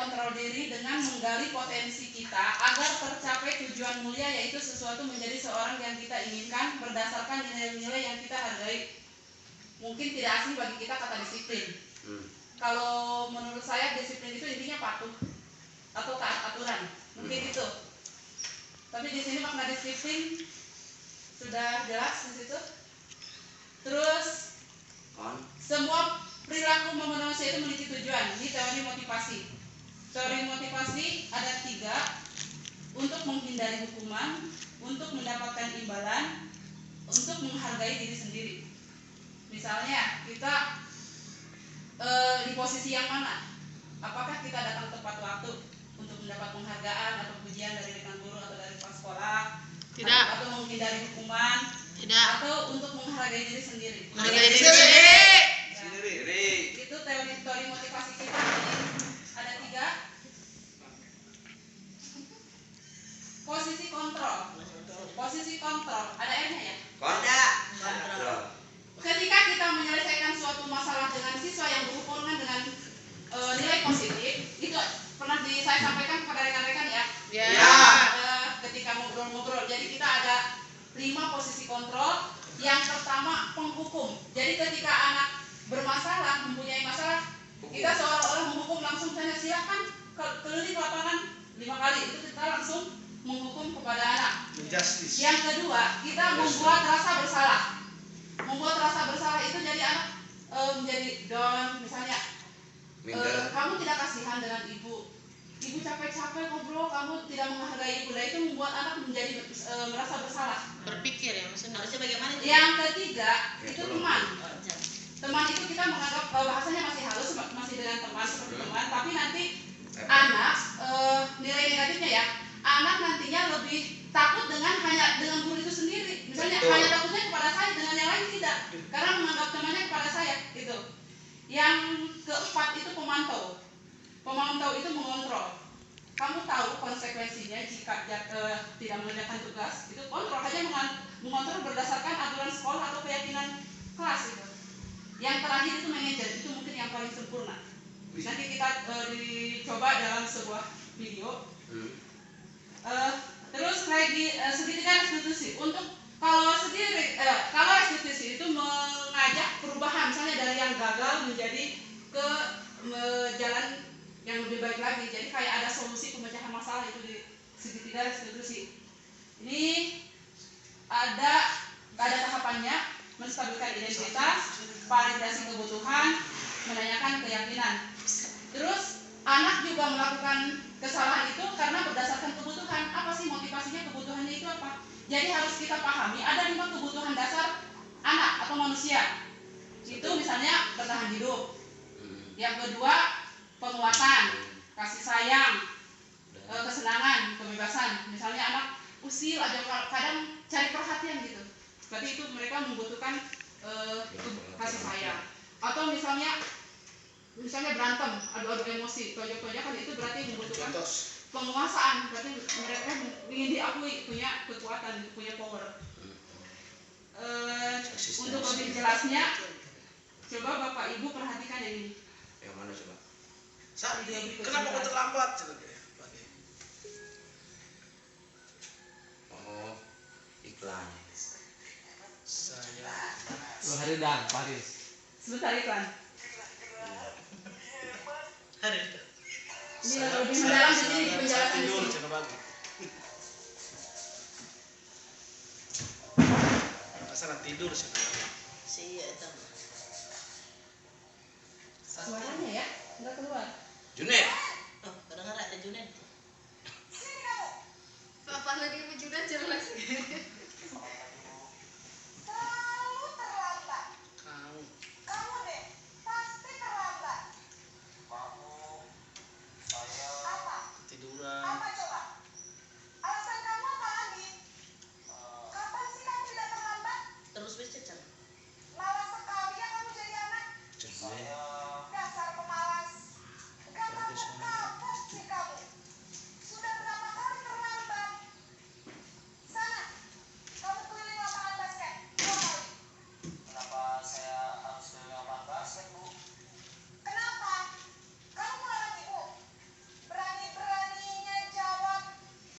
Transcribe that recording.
kontrol diri dengan menggali potensi kita agar tercapai tujuan mulia, yaitu sesuatu menjadi seorang yang kita inginkan berdasarkan nilai-nilai yang kita hargai. Mungkin tidak asing bagi kita kata disiplin. Kalau menurut saya disiplin itu intinya patuh atau taat aturan, mungkin itu. Tapi di sini makna disiplin sudah jelas di situ. Terus semua perilaku manusia itu memiliki tujuan. Ini teori motivasi. Teori motivasi ada 3: untuk menghindari hukuman, untuk mendapatkan imbalan, untuk menghargai diri sendiri. Misalnya kita di posisi yang mana? Apakah kita datang tepat waktu untuk mendapat penghargaan atau pujian dari rekan guru atau dari kepala sekolah? Tidak. Atau menghindari hukuman? Tidak. Atau untuk menghargai diri sendiri? Menghargai diri sendiri. Itu teori motivasi kita. Ada 3. Posisi kontrol. Posisi kontrol. Ada R-nya ya? Kontrol. Ketika kita menyelesaikan suatu masalah dengan siswa yang berhubungan dengan nilai positif, itu pernah saya sampaikan kepada rekan-rekan ya. Ya. Ketika ngobrol-ngobrol. Jadi kita ada 5 posisi kontrol. Yang pertama, penghukum. Jadi ketika anak bermasalah, mempunyai masalah, kita seolah-olah menghukum langsung saja, silakan keliling lapangan 5 kali. Itu kita langsung menghukum kepada anak. Yang kedua, kita membuat rasa bersalah. Membuat rasa bersalah itu jadi anak menjadi down, misalnya kamu tidak kasihan dengan ibu capek-capek ngobrol, kamu tidak menghargai ibu. Nah, itu membuat anak menjadi merasa bersalah. Berpikir ya, maksudnya harusnya bagaimana? Yang ketiga itu teman. Teman itu kita menganggap bahasanya masih halus, masih dengan teman seperti teman, tapi nanti anak nilai negatifnya ya, anak nantinya lebih takut hanya dengan guru itu sendiri. Misalnya hanya takutnya kepada saya, dengan yang lain tidak, karena menganggap temannya kepada saya itu. Yang keempat itu pemantau. Pemantau itu mengontrol. Kamu tahu konsekuensinya jika tidak mengerjakan tugas, itu kontrol, hanya mengontrol berdasarkan aturan sekolah atau keyakinan kelas itu. Yang terakhir itu manajer, itu mungkin yang paling sempurna. Nanti kita dicoba dalam sebuah video. Terus lagi segitiga restitusi. Untuk kalau restitusi itu mengajak perubahan, misalnya dari yang gagal menjadi ke jalan yang lebih baik lagi. Jadi kayak ada solusi pemecahan masalah itu di segitiga restitusi. Ini ada tahapannya: menstabilkan identitas, validasi kebutuhan, menanyakan keyakinan. Terus anak juga melakukan kesalahan itu karena berdasarkan kebutuhan. Apa sih motivasinya, kebutuhannya itu apa? Jadi harus kita pahami ada 5 kebutuhan dasar anak atau manusia. Itu misalnya bertahan hidup. Yang kedua, penguatan, kasih sayang, kesenangan, kebebasan. Misalnya anak usil aja kadang cari perhatian gitu. Berarti itu mereka membutuhkan kasih sayang. Atau misalnya berantem, adu-adu emosi, tojok-tojokan, itu berarti membutuhkan penguasaan. Berarti mereka ingin diakui, punya kekuatan, punya power. Untuk lebih jelasnya, coba Bapak Ibu perhatikan yang ini. Yang mana coba? Kenapa kau terlambat? Oh, iklan. Saya Haridang, Paris. Sebentar iklan. Haridang. Ini lebih mendalam di sini, penjelasan di sini. Sana tidur Iya, itu. Suaranya ya, nggak keluar. Junet.